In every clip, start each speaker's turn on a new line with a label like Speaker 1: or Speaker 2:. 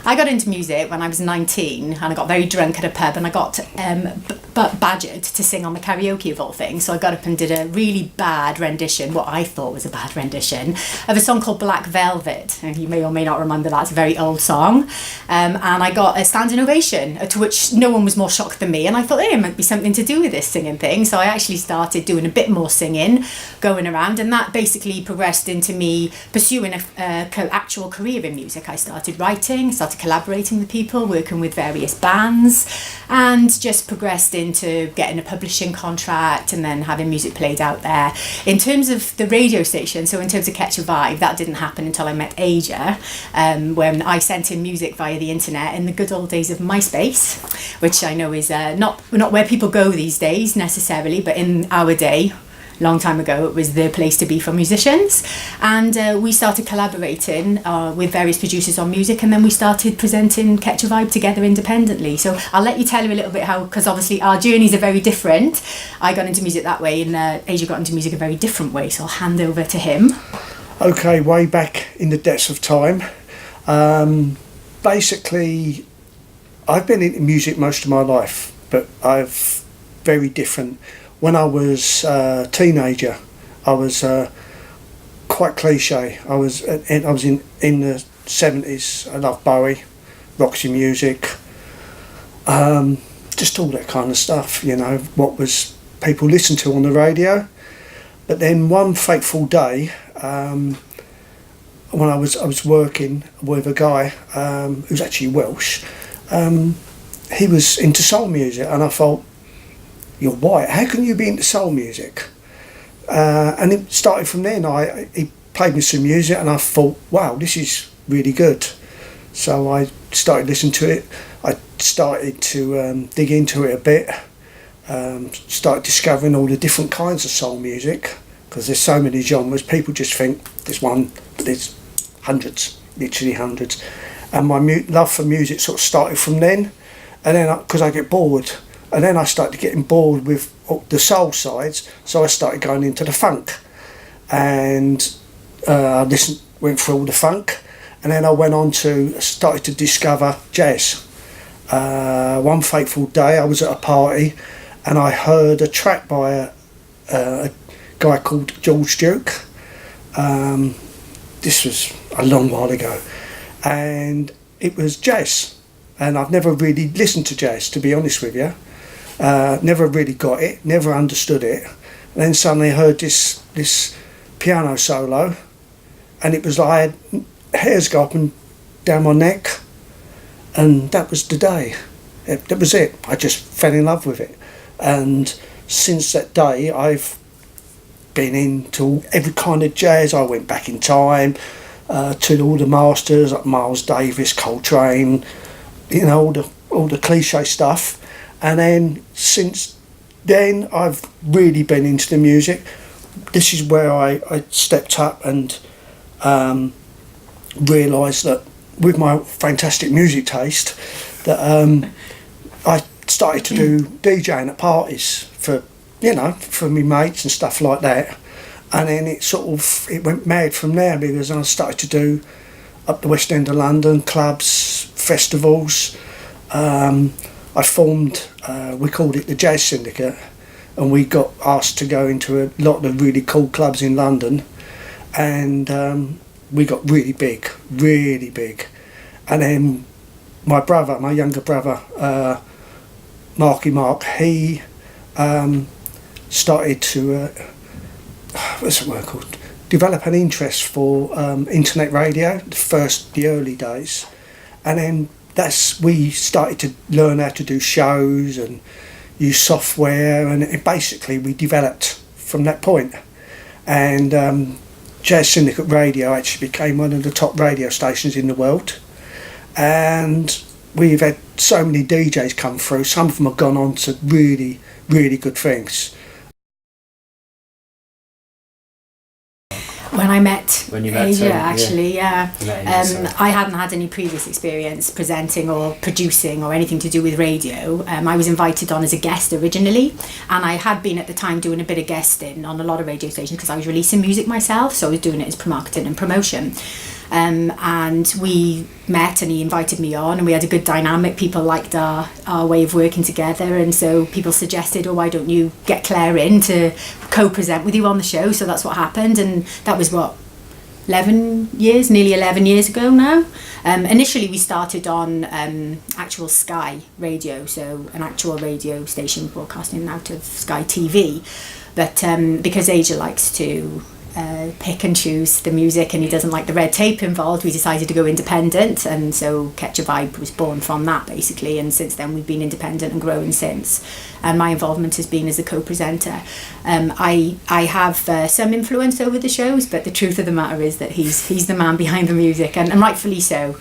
Speaker 1: I got into music when I was 19, and I got very drunk at a pub, and I got badgered to sing on the karaoke of all things. So I got up and did a really bad rendition, what I thought was a bad rendition, of a song called Black Velvet. And you may or may not remember that, it's a very old song. And I got a standing ovation, to which no one was more shocked than me. And I thought, hey, it might be something to do with this singing thing. So I actually started doing a bit more singing, going around, and that basically progressed into me pursuing an actual career in music. I started writing, started collaborating with people, working with various bands, and just progressed into getting a publishing contract and then having music played out there. In terms of the radio station, so in terms of Ketch a Vibe, that didn't happen until I met Asia, when I sent in music via the internet in the good old days of MySpace, which I know is not where people go these days necessarily, but in our day, long time ago, it was the place to be for musicians. And we started collaborating with various producers on music, and then we started presenting Ketch a Vibe together independently. So I'll let you tell you a little bit how, because obviously our journeys are very different. I got into music that way, and Asia got into music a very different way, so I'll hand over to him.
Speaker 2: Okay, way back in the depths of time. Basically, I've been into music most of my life, but I've very different. When I was a teenager, I was quite cliche. I was in the 70s. I loved Bowie, Roxy music, just all that kind of stuff. You know, what was people listened to on the radio. But then one fateful day, when I was working with a guy who's actually Welsh, he was into soul music, and I thought, you're white, how can you be into soul music? And it started from then. He played me some music, and I thought, wow, this is really good. So I started listening to it. I started to dig into it a bit, started discovering all the different kinds of soul music, because there's so many genres. People just think there's one, but there's hundreds, literally hundreds. And my love for music sort of started from then. And then, because I get bored, and then I started getting bored with the soul sides, so I started going into the funk, and I went through all the funk, and then I went on to started to discover jazz. One fateful day, I was at a party, and I heard a track by a guy called George Duke. This was a long while ago, and it was jazz, and I've never really listened to jazz, to be honest with you. Never really got it, never understood it. And then suddenly I heard this piano solo, and it was like I had hairs go up and down my neck, and that was the day. That was it. I just fell in love with it, and since that day I've been into every kind of jazz. I went back in time to all the masters like Miles Davis, Coltrane, you know, all the cliche stuff. And then since then I've really been into the music. This is where I stepped up and realised that with my fantastic music taste that I started to do DJing at parties for me mates and stuff like that. And then it went mad from there, because I started to do up the West End of London, clubs, festivals. I formed, we called it the Jazz Syndicate, and we got asked to go into a lot of really cool clubs in London, and we got really big. And then my younger brother, Mark, he started to, what's the word called? Develop an interest for internet radio, the early days, and then we started to learn how to do shows and use software, and basically we developed from that point. And Jazz Syndicate Radio actually became one of the top radio stations in the world, and we've had so many DJs come through. Some of them have gone on to really, really good things.
Speaker 1: When I met Asia, actually,
Speaker 3: yeah.
Speaker 1: I hadn't had any previous experience presenting or producing or anything to do with radio. I was invited on as a guest originally, and I had been at the time doing a bit of guesting on a lot of radio stations because I was releasing music myself, so I was doing it as marketing and promotion. And we met and he invited me on, and we had a good dynamic. People liked our way of working together, and so people suggested, oh, why don't you get Claire in to co-present with you on the show? So that's what happened, and that was nearly 11 years ago now. Initially we started on actual Sky radio, so an actual radio station broadcasting out of Sky TV, but because Asia likes to pick and choose the music and he doesn't like the red tape involved, we decided to go independent, and so Ketch Vibe was born from that basically, and since then we've been independent and growing since, and my involvement has been as a co-presenter. I have some influence over the shows, but the truth of the matter is that he's the man behind the music, and rightfully so.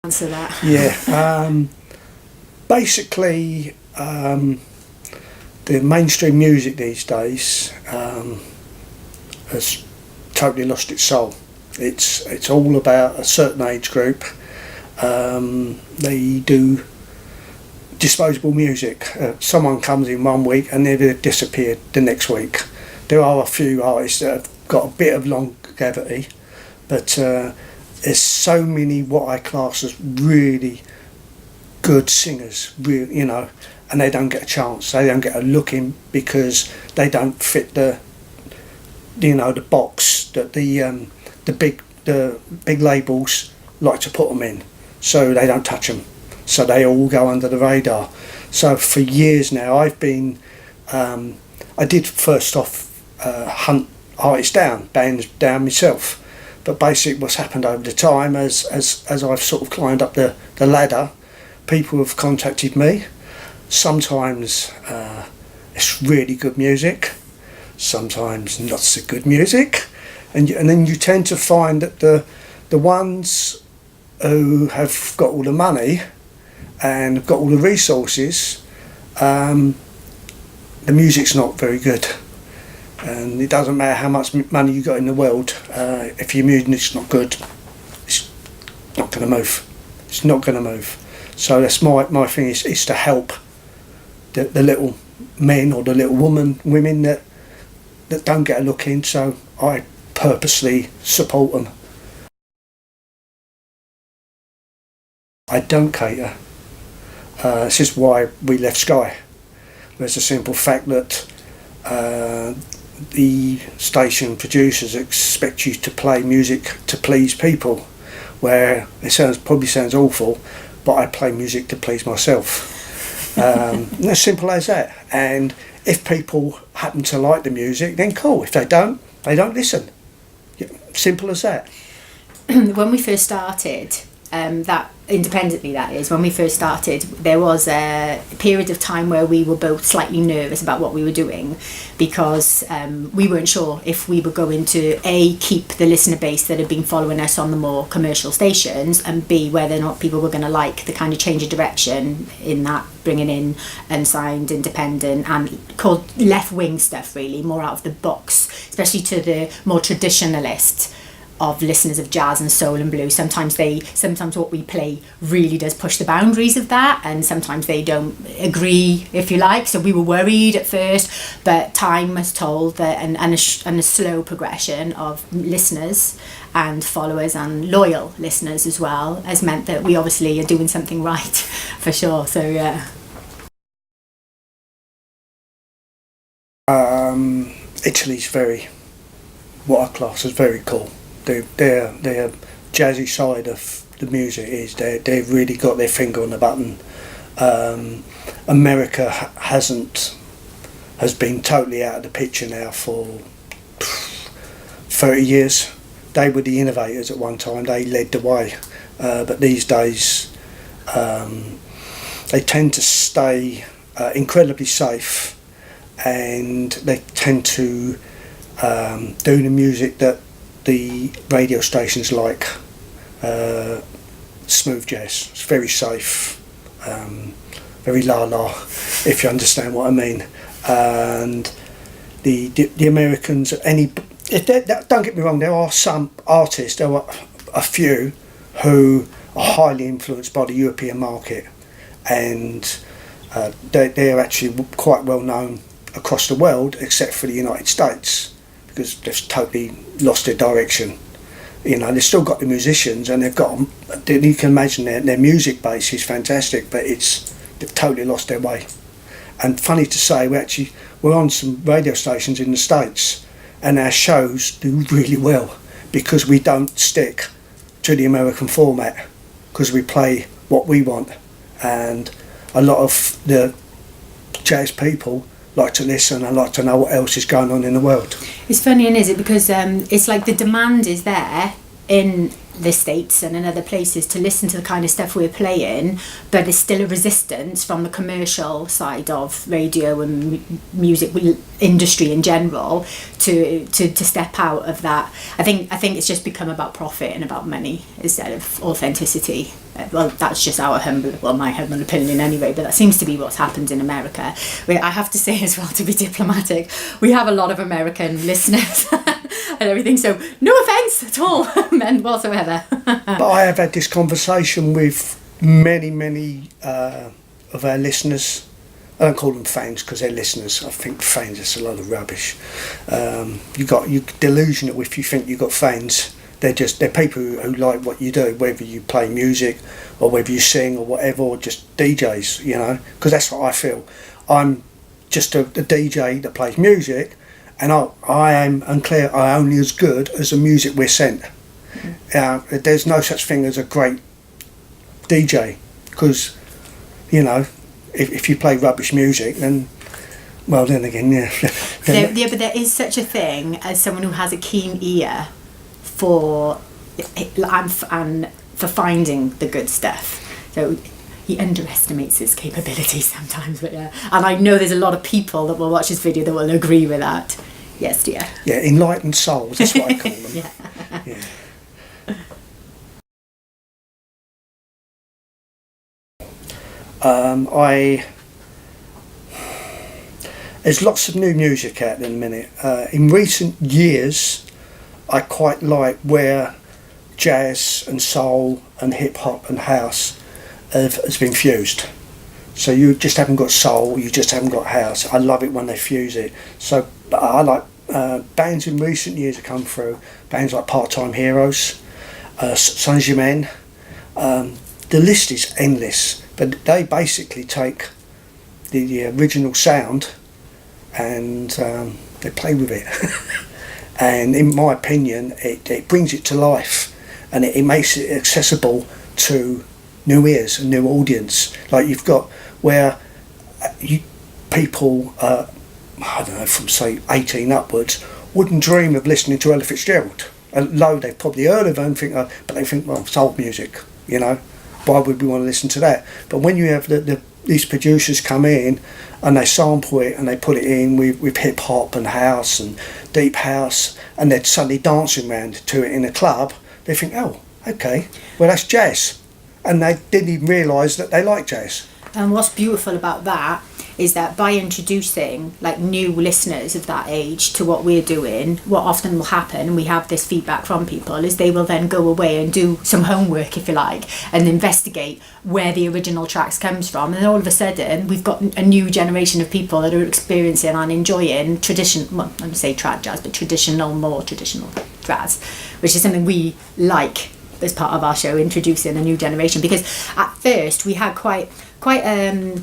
Speaker 1: Answer that.
Speaker 2: Yeah, basically the mainstream music these days has totally lost its soul. It's all about a certain age group. They do disposable music. Someone comes in one week and they've disappeared the next week. There are a few artists that have got a bit of longevity, but there's so many what I class as really good singers, and they don't get a chance. They don't get a look in because they don't fit the box that the big labels like to put them in. So they don't touch them. So they all go under the radar. So for years now, I've been. I did first off hunt artists down, bands down myself. But basically, what's happened over the time, as I've sort of climbed up the ladder, people have contacted me. Sometimes it's really good music, sometimes not so good music, and then you tend to find that the ones who have got all the money and have got all the resources, the music's not very good, and it doesn't matter how much money you got in the world, if your music's not good, it's not going to move. It's not going to move. So that's my thing is to help the little men or the little women that don't get a look in, so I purposely support them. I don't cater. This is why we left Sky. There's a simple fact that the station producers expect you to play music to please people, where it probably sounds awful, but I play music to please myself. As simple as that. And if people happen to like the music, then cool. If they don't listen. Simple as that.
Speaker 1: When we first started, that independently, that is, when we first started, there was a period of time where we were both slightly nervous about what we were doing, because we weren't sure if we were going to keep the listener base that had been following us on the more commercial stations, and B, whether or not people were going to like the kind of change of direction in that, bringing in unsigned, independent and called left-wing stuff, really, more out of the box, especially to the more traditionalist of listeners of jazz and soul and blues. Sometimes what we play really does push the boundaries of that, and sometimes they don't agree, if you like. So we were worried at first, but time has told that, and a slow progression of listeners and followers and loyal listeners as well has meant that we obviously are doing something right for sure. So yeah.
Speaker 2: Italy's what I class as very cool. Their jazzy side of the music is they've really got their finger on the button. America has been totally out of the picture now for 30 years. They were the innovators at one time. They led the way, but these days they tend to stay incredibly safe, and they tend to do the music that the radio stations like. Smooth jazz. It's very safe, very la-la, if you understand what I mean. And the Americans, don't get me wrong, there are some artists, there are a few who are highly influenced by the European market, and they're actually quite well known across the world, except for the United States, because they've totally lost their direction. You know, they've still got the musicians, and they've got, you can imagine their music base is fantastic, but they've totally lost their way. And funny to say, we're on some radio stations in the States, and our shows do really well because we don't stick to the American format, because we play what we want, and a lot of the jazz people like to listen and like to know what else is going on in the world.
Speaker 1: It's funny, isn't it? Because it's like the demand is there in the States and in other places to listen to the kind of stuff we're playing, but there's still a resistance from the commercial side of radio and music industry in general to step out of that. I think it's just become about profit and about money instead of authenticity. Well, that's just my humble opinion anyway, but that seems to be what's happened in America. I have to say as well, to be diplomatic, we have a lot of American listeners and everything, so no offence at all, and whatsoever.
Speaker 2: But I have had this conversation with many of our listeners. I don't call them fans because they're listeners. I think fans is a lot of rubbish. You delusion it if you think you've got fans. They're people who like what you do, whether you play music or whether you sing or whatever, or just DJs, you know, because that's what I feel. I'm just a DJ that plays music, and I am unclear. I'm only as good as the music we're sent. There's no such thing as a great DJ, because, you know, if you play rubbish music, then, well, then again, yeah.
Speaker 1: But there is such a thing as someone who has a keen ear for and for finding the good stuff. So he underestimates his capabilities sometimes, but yeah. And I know there's a lot of people that will watch this video that will agree with that. Yes, dear.
Speaker 2: Yeah, enlightened souls, that's what I call them.
Speaker 1: Yeah.
Speaker 2: There's lots of new music out there in a minute. In recent years, I quite like where jazz and soul and hip hop and house has been fused. So you just haven't got soul, you just haven't got house. I love it when they fuse it. So I like bands in recent years that come through, bands like Part-Time Heroes, Saint-Germain. The list is endless, but they basically take the original sound and they play with it. And in my opinion, it brings it to life, and it makes it accessible to new ears and new audience. Like you've got where people, I don't know, from say 18 upwards, wouldn't dream of listening to Ella Fitzgerald. Although they've probably heard of her and think, but they think, well, soul music, you know, why would we want to listen to that? But when you have these producers come in and they sample it and they put it in with hip hop and house and deep house, and they're suddenly dancing around to it in a club, they think, oh, okay, well, that's jazz. And they didn't even realise that they like jazz.
Speaker 1: And what's beautiful about that is that by introducing like new listeners of that age to what we're doing, what often will happen, and we have this feedback from people, is they will then go away and do some homework, if you like, and investigate where the original tracks comes from. And then all of a sudden we've got a new generation of people that are experiencing and enjoying well, I would say trad jazz, but more traditional jazz, which is something we like as part of our show, introducing a new generation. Because at first we had quite a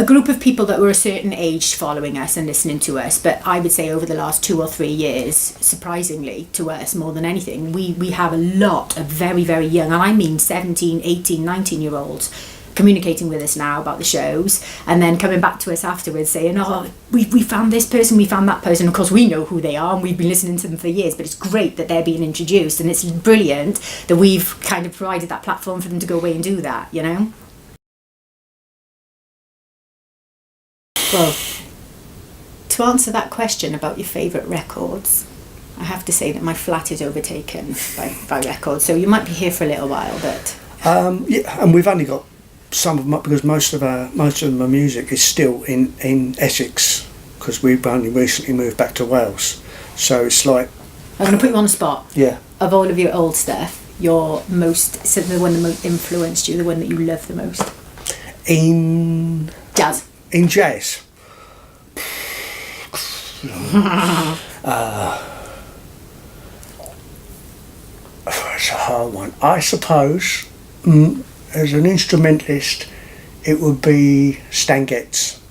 Speaker 1: group of people that were a certain age following us and listening to us, but I would say over the last 2 or 3 years, surprisingly to us more than anything, we have a lot of very, very young, and I mean 17, 18, 19 year olds communicating with us now about the shows, and then coming back to us afterwards saying, oh, we found this person, we found that person. Of course we know who they are and we've been listening to them for years, but it's great that they're being introduced, and it's brilliant that we've kind of provided that platform for them to go away and do that, you know. Well, to answer that question about your favourite records, I have to say that my flat is overtaken by records, so you might be here for a little while, but...
Speaker 2: Yeah, and we've only got some of them, because most of my music is still in Essex, because we've only recently moved back to Wales. So it's like...
Speaker 1: I'm going to put you on the spot.
Speaker 2: Yeah.
Speaker 1: Of all of your old stuff, the one that most influenced you, the one that you love the most?
Speaker 2: In...
Speaker 1: Jazz.
Speaker 2: In jazz. It's a hard one. I suppose, as an instrumentalist, it would be Stan Getz.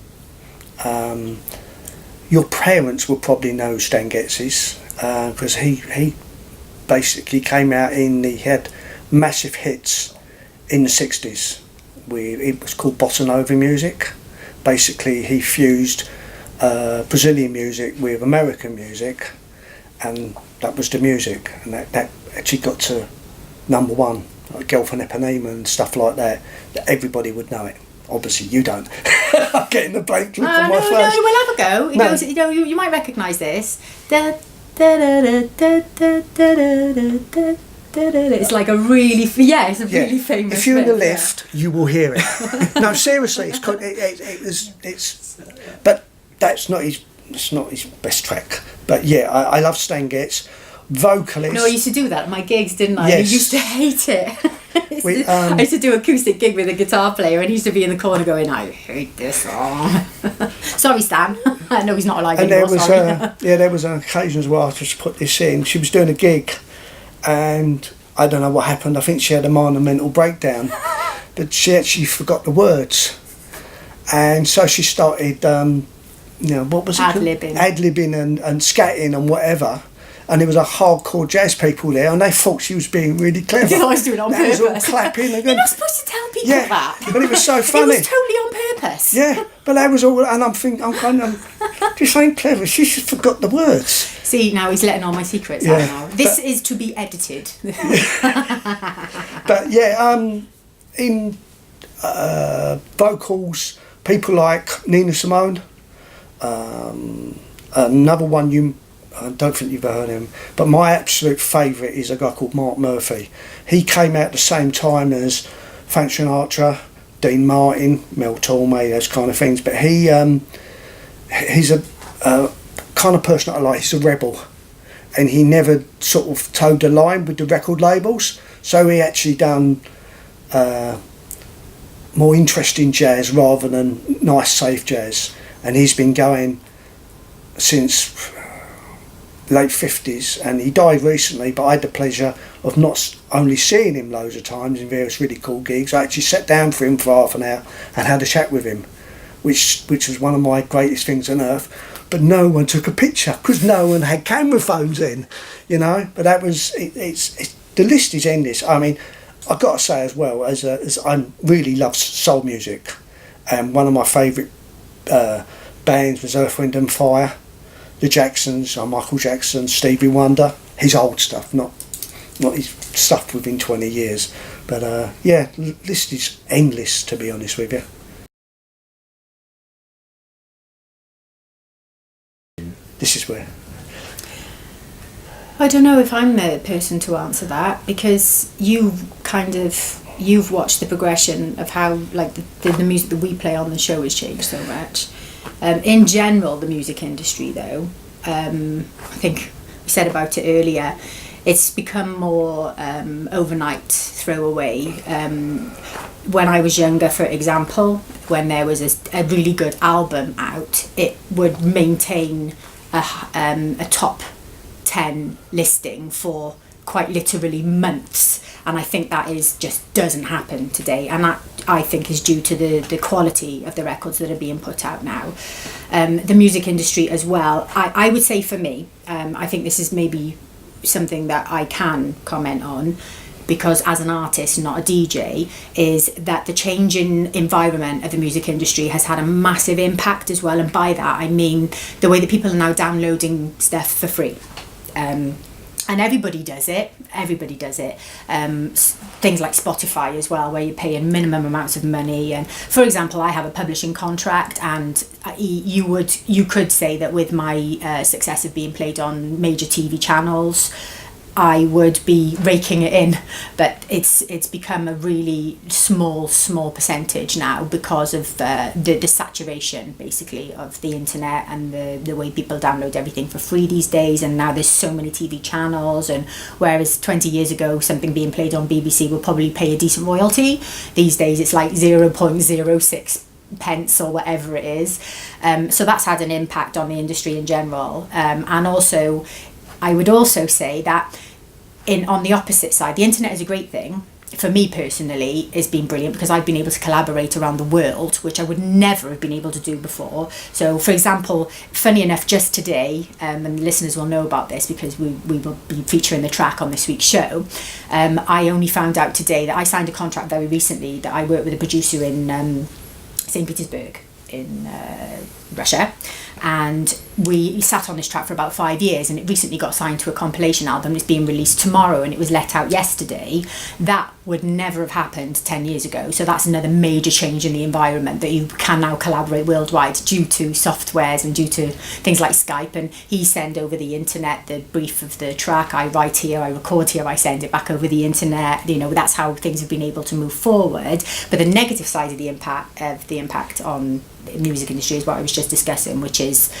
Speaker 2: Your parents will probably know Stan Getz's, because he basically came out he had massive hits in the 60s. It was called bossa nova music. Basically, he fused Brazilian music with American music, and that was the music, and that actually got to number one, like Girl from Ipanema and stuff like that. Everybody would know it. Obviously, you don't. I'm getting the blank look on my face.
Speaker 1: No, we'll have a go. It
Speaker 2: No.
Speaker 1: goes, you might recognise this. Da, da, da, da, da, da, da, da, da, da. It's like a really, it's a really famous.
Speaker 2: If you're in the
Speaker 1: bit,
Speaker 2: lift, you will hear it. No, seriously, but that's not his. It's not his best track. But yeah, I love Stan Getz. Vocalist.
Speaker 1: No, I used to do that at my gigs, didn't I?
Speaker 2: Yes.
Speaker 1: I used to hate it. I used to do acoustic gig with a guitar player, and he used to be in the corner going, "I hate this song." Sorry, Stan. I know he's not alive
Speaker 2: And
Speaker 1: anymore.
Speaker 2: there was an occasion as well. I just put this in. She was doing a gig, and I don't know what happened. I think she had a minor mental breakdown, but she actually forgot the words, and so she started, what was it?
Speaker 1: Ad-libbing.
Speaker 2: Ad-libbing and scatting and whatever. And there was a hardcore jazz people there, and they thought she was being really clever.
Speaker 1: I was doing it on
Speaker 2: They was all
Speaker 1: purpose.
Speaker 2: clapping. And
Speaker 1: You're not supposed to tell people that.
Speaker 2: but it was so funny.
Speaker 1: It was totally on purpose.
Speaker 2: Yeah, but that was all, and I'm thinking, this ain't clever. She just forgot the words.
Speaker 1: See, now he's letting all my secrets out now. This is to be edited.
Speaker 2: But yeah, in vocals, people like Nina Simone. Another one I don't think you've heard him, but my absolute favourite is a guy called Mark Murphy. He came out at the same time as Frank Sinatra, Dean Martin, Mel Torme, those kind of things. But he's a kind of person I like. He's a rebel, and he never sort of towed the line with the record labels. So he actually done more interesting jazz rather than nice, safe jazz. And he's been going since late 50s, and he died recently, but I had the pleasure of not only seeing him loads of times in various really cool gigs. I actually sat down for him for half an hour and had a chat with him, which was one of my greatest things on earth. But no one took a picture because no one had camera phones in, but that was the list is endless. I mean, I've got to say as well, as I really love soul music, and one of my favourite bands was Earth, Wind and Fire. The Jacksons, Michael Jackson, Stevie Wonder, his old stuff, not his stuff within 20 years. But the list is endless, to be honest with you. This is where.
Speaker 1: I don't know if I'm the person to answer that, because you've watched the progression of how the music that we play on the show has changed so much. In general, the music industry, though, I think we said about it earlier, it's become more overnight throwaway. When I was younger, for example, when there was a really good album out, it would maintain a top 10 listing for quite literally months, and I think that just doesn't happen today, and that I think is due to the quality of the records that are being put out now. The music industry as well, I would say for me, I think this is maybe something that I can comment on, because as an artist, not a DJ, is that the changing environment of the music industry has had a massive impact as well, and by that I mean the way that people are now downloading stuff for free. And everybody does it. Things like Spotify as well, where you're paying minimum amounts of money. And for example, I have a publishing contract, and you could say that with my success of being played on major TV channels, I would be raking it in, but it's become a really small percentage now because of the saturation basically of the internet and the way people download everything for free these days. And now there's so many TV channels, and whereas 20 years ago something being played on BBC would probably pay a decent royalty, these days it's like 0.06 pence or whatever it is. So that's had an impact on the industry in general. And also, I would also say that on the opposite side, the internet is a great thing. For me personally, it's been brilliant because I've been able to collaborate around the world, which I would never have been able to do before. So, for example, funny enough, just today, and listeners will know about this because we will be featuring the track on this week's show, I only found out today that I signed a contract very recently that I work with a producer in St. Petersburg in Russia, and we sat on this track for about 5 years, and it recently got signed to a compilation album. It's being released tomorrow and it was let out yesterday. That would never have happened 10 years ago. So that's another major change in the environment, that you can now collaborate worldwide due to softwares and due to things like Skype. And he send over the internet the brief of the track, I write here, I record here, I send it back over the internet. That's how things have been able to move forward. But the negative side of the impact on the music industry is what I was just discussing, which is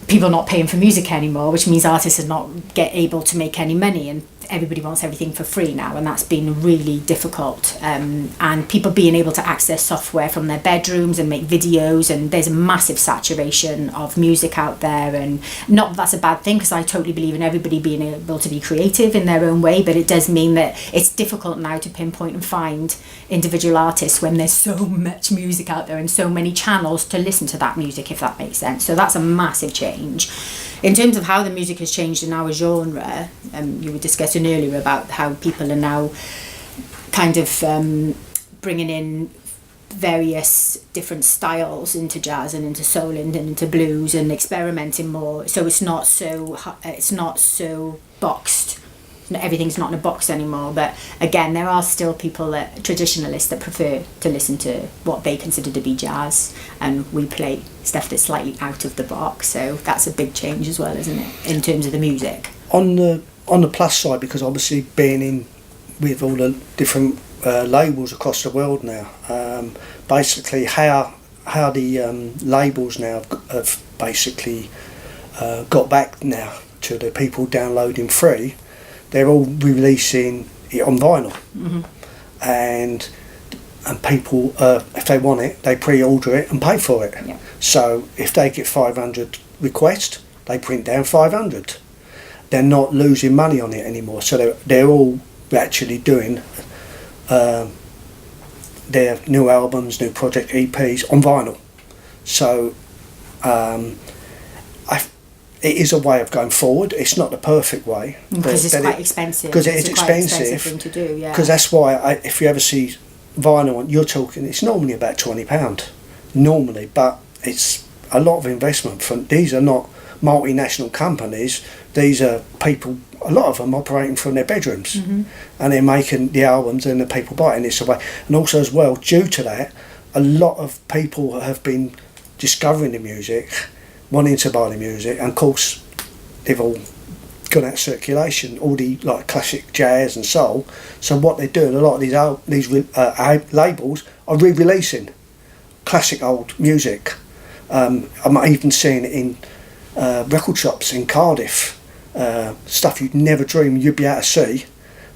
Speaker 1: people not paying for music anymore, which means artists are not able to make any money, and everybody wants everything for free now, and that's been really difficult. And people being able to access software from their bedrooms and make videos, and there's a massive saturation of music out there. And not that that's a bad thing, because I totally believe in everybody being able to be creative in their own way, but it does mean that it's difficult now to pinpoint and find individual artists when there's so much music out there and so many channels to listen to that music, if that makes sense. So that's a massive change. In terms of how the music has changed in our genre, you were discussing earlier about how people are now kind of bringing in various different styles into jazz and into soul and into blues, and experimenting more. So it's not so boxed. Everything's not in a box anymore. But again, there are still people, traditionalists, that prefer to listen to what they consider to be jazz, and we play stuff that's slightly out of the box. So that's a big change as well, isn't it, in terms of the music? On the
Speaker 2: plus side, because obviously being in with all the different labels across the world now, basically how the labels now have basically got back now to the people downloading free. They're all releasing it on vinyl, and people, if they want it, they pre-order it and pay for it.
Speaker 1: Yeah.
Speaker 2: So if they get 500 requests, they print down 500. They're not losing money on it anymore. So they're all actually doing their new albums, new project EPs on vinyl. So it is a way of going forward. It's not the perfect way.
Speaker 1: Because it's quite expensive.
Speaker 2: Because it is expensive
Speaker 1: thing to do, yeah.
Speaker 2: Because that's why, if you ever see vinyl, you're talking, it's normally about £20, normally, but it's a lot of investment. These are not multinational companies. These are people, a lot of them operating from their bedrooms, and they're making the albums, and the people buy it, and it's a way. And also as well, due to that, a lot of people have been discovering the music, wanting to buy the music, and of course they've all gone out of circulation, all the like classic jazz and soul. So what they're doing, a lot of these labels are re-releasing classic old music. I'm even seeing it in record shops in Cardiff, stuff you'd never dream you'd be able to see,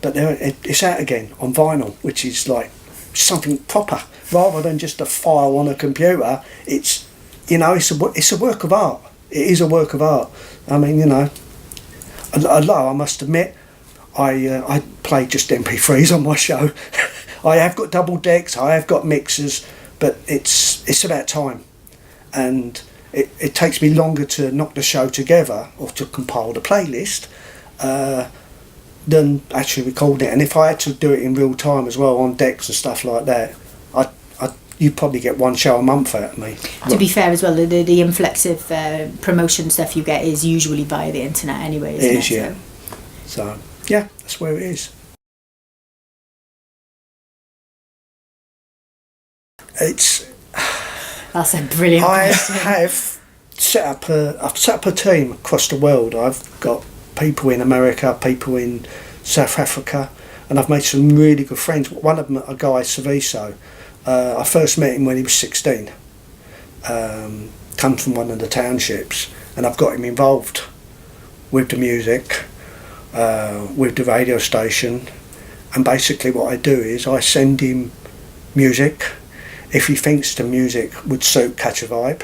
Speaker 2: but it's out again on vinyl, which is like something proper rather than just a file on a computer. It's it's a work of art. It is a work of art. I mean, although I must admit, I play just MP3s on my show. I have got double decks, I have got mixers, but it's about time, and it takes me longer to knock the show together or to compile the playlist than actually recording it. And if I had to do it in real time as well on decks and stuff like that, you'd probably get one show a month out of me.
Speaker 1: To be fair as well, the influx of promotion stuff you get is usually via the internet anyway, isn't it?
Speaker 2: It is, yeah. So, yeah, that's where it is.
Speaker 1: That's a brilliant question.
Speaker 2: I've set up a team across the world. I've got people in America, people in South Africa, and I've made some really good friends. One of them, a guy, Saviso. I first met him when he was 16. Comes from one of the townships, and I've got him involved with the music, with the radio station, and basically what I do is I send him music. if he thinks the music would suit Catch a Vibe,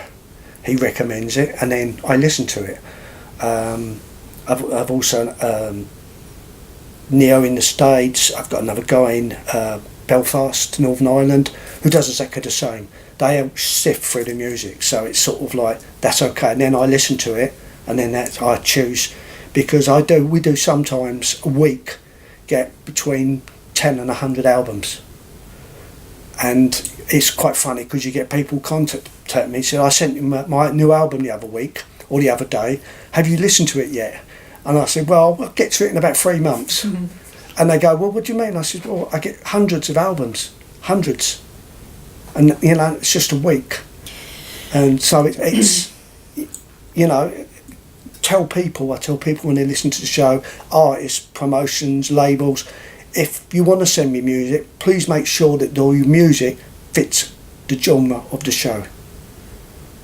Speaker 2: he recommends it, and then I listen to it. I've also Neo in the States. I've got another guy in Belfast, Northern Ireland, who does exactly the same. They help sift through the music, so it's sort of like that's okay. And then I listen to it, and then that I choose, because we do sometimes a week get between 10 and 100 albums, and it's quite funny because you get people contact me. So I sent you my new album the other week or the other day. Have you listened to it yet? And I said, well, I'll get to it in about 3 months. Mm-hmm. And they go, well, what do you mean? I said, well, I get hundreds of albums, hundreds. And, you know, it's just a week. And so it's you know, I tell people when they listen to the show, artists, promotions, labels, if you want to send me music, please make sure that all your music fits the genre of the show.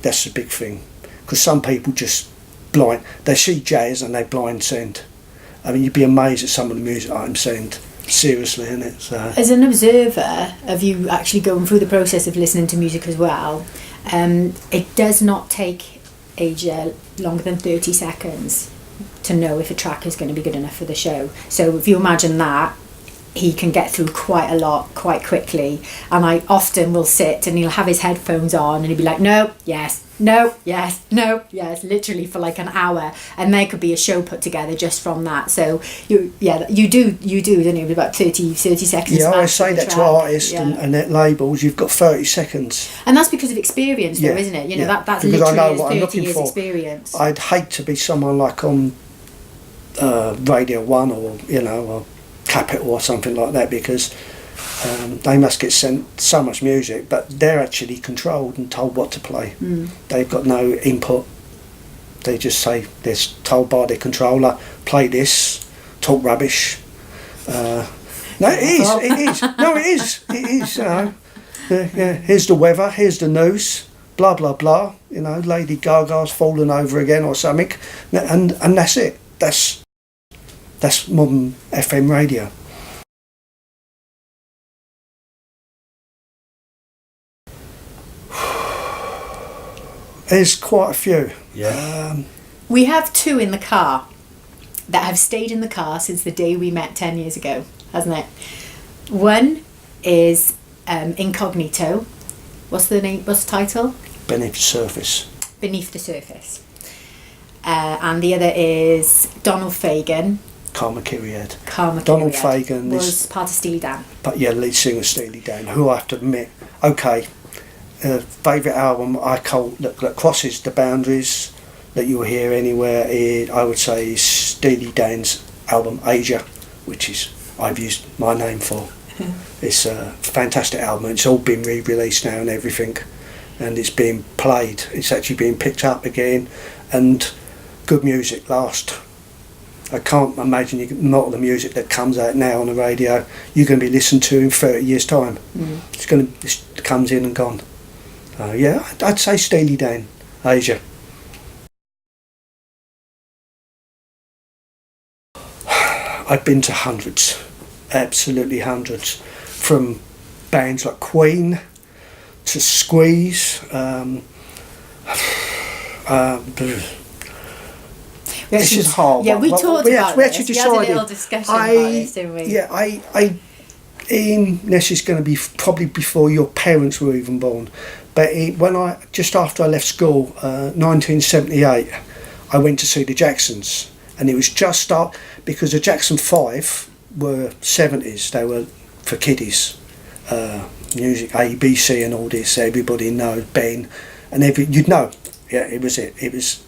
Speaker 2: That's the big thing. Because some people just blind, they see jazz and they blind send. I mean, you'd be amazed at some of the music I'm send. Seriously, isn't it? So.
Speaker 1: As an observer of you actually going through the process of listening to music as well, it does not take AJ longer than 30 seconds to know if a track is going to be good enough for the show. So if you imagine that, he can get through quite a lot quite quickly, and I often will sit and he'll have his headphones on and he'll be like, no, yes, no, yes, no, yes, literally for like an hour, and there could be a show put together just from that. So you do, don't you, about 30 seconds.
Speaker 2: Yeah, I say that to artists and their labels, you've got 30 seconds.
Speaker 1: And that's because of experience though, isn't it? You know, that's
Speaker 2: because
Speaker 1: literally
Speaker 2: I know what
Speaker 1: 30
Speaker 2: I'm looking
Speaker 1: years
Speaker 2: for.
Speaker 1: Experience.
Speaker 2: I'd hate to be someone like on Radio 1 or, you know, or Capital or something like that, because they must get sent so much music, but they're actually controlled and told what to play. They've got no input. They just say, they're told by their controller, play this, talk rubbish. No, it is. No, it is. You know, here's the weather, here's the news, blah blah blah. You know, Lady Gaga's fallen over again or something, and that's it. That's modern FM radio. There's quite a few.
Speaker 3: Yeah.
Speaker 1: We have two in the car that have stayed in the car since the day we met 10 years ago, hasn't it? One is Incognito. What's the name? What's the title?
Speaker 2: Beneath the Surface.
Speaker 1: Beneath the Surface. And the other is Donald Fagen.
Speaker 2: Karma Kyriad.
Speaker 1: Donald
Speaker 2: Fagen
Speaker 1: was part of Steely Dan.
Speaker 2: But yeah, lead singer Steely Dan, who I have to admit, okay, favourite album I call that crosses the boundaries that you'll hear anywhere, I would say is Steely Dan's album Asia, which is I've used my name for. It's a fantastic album. It's all been re-released now and everything, and it's being played. It's actually being picked up again, and good music lasts. I can't imagine a lot of the music that comes out now on the radio you're going to be listening to in 30 years' time. It comes in and gone. Yeah, I'd say Steely Dan, Asia. I've been to hundreds, absolutely hundreds, from bands like Queen to Squeeze. This is hard.
Speaker 1: Yeah, we talked about
Speaker 2: we actually
Speaker 1: this.
Speaker 2: decided.
Speaker 1: We had a little discussion about this, didn't we?
Speaker 2: Yeah, this is going to be probably before your parents were even born. But just after I left school, 1978, I went to see the Jacksons, and it was just because the Jackson 5 were 70s. They were for kiddies, music, ABC and all this. Everybody knows Ben, and you'd know. Yeah, it was. It was.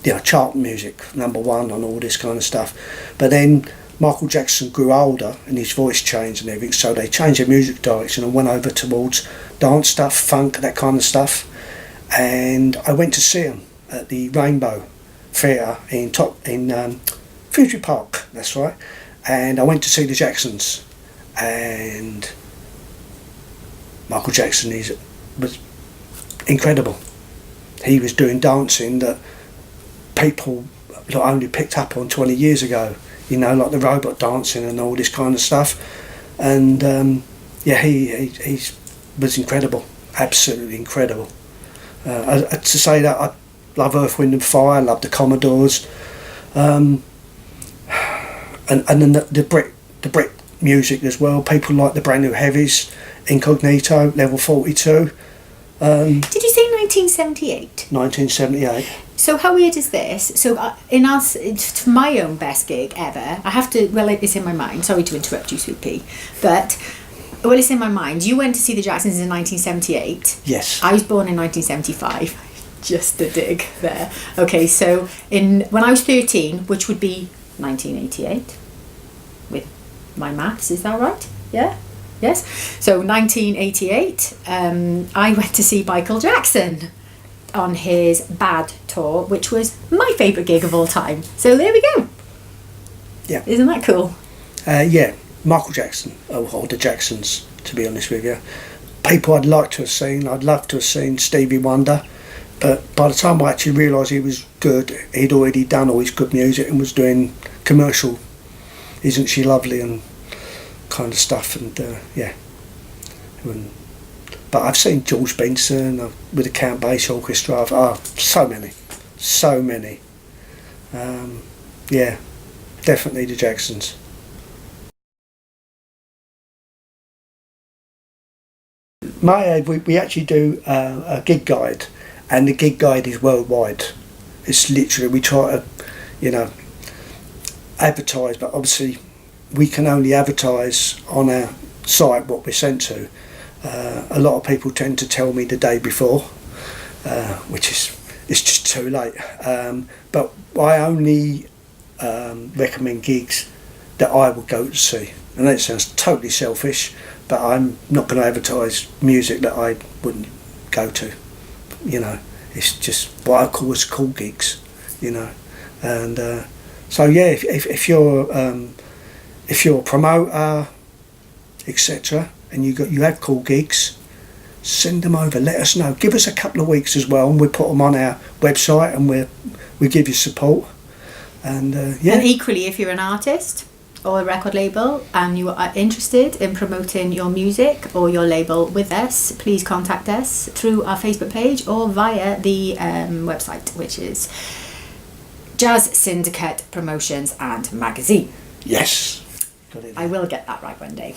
Speaker 2: You know, chart music, #1 on all this kind of stuff. But then Michael Jackson grew older and his voice changed and everything, so they changed their music direction and went over towards dance stuff, funk, that kind of stuff. And I went to see them at the Rainbow Theatre in Finsbury Park, that's right. And I went to see the Jacksons, and Michael Jackson was incredible. He was doing dancing that people not only picked up on 20 years ago, you know, like the robot dancing and all this kind of stuff. And yeah, he's was incredible, absolutely incredible. To say that, I love Earth, Wind and Fire, I love the Commodores, and then the Brit music as well. People like the Brand New Heavies, Incognito, Level 42.
Speaker 1: Did you say 1978?
Speaker 2: 1978.
Speaker 1: So how weird is this? So it's my own best gig ever. I have to, well, it's in my mind. Sorry to interrupt you, Sweet Pea. But, well, it's in my mind. You went to see the Jacksons in 1978.
Speaker 2: Yes.
Speaker 1: I was born in 1975. Just a dig there. Okay, so when I was 13, which would be 1988, with my maths, is that right? Yeah? Yes. So 1988, I went to see Michael Jackson on his Bad tour, which was my favourite gig of all time. So there we go.
Speaker 2: Yeah.
Speaker 1: Isn't that cool?
Speaker 2: Yeah, Michael Jackson, or the Jacksons, to be honest with you. People I'd like to have seen, I'd love to have seen Stevie Wonder, but by the time I actually realised he was good, he'd already done all his good music and was doing commercial Isn't She Lovely and kind of stuff, and yeah. But I've seen George Benson with the Count Bass Orchestra. So many. Yeah, definitely the Jacksons. We actually do a gig guide, and the gig guide is worldwide. It's literally, we try to, advertise, but obviously we can only advertise on our site what we're sent to. A lot of people tend to tell me the day before, which is, it's just too late. But I only recommend gigs that I would go to see, and that sounds totally selfish, but I'm not going to advertise music that I wouldn't go to. It's just what I call as cool gigs, and so yeah, if you're a promoter, etc., and you have cool gigs, send them over, let us know, give us a couple of weeks as well, and we'll put them on our website, and we give you support, and yeah.
Speaker 1: And equally, if you're an artist or a record label and you are interested in promoting your music or your label with us, please contact us through our Facebook page or via the website, which is Jazz Syndicate Promotions and Magazine.
Speaker 2: Yes, got it.
Speaker 1: I will get that right one day.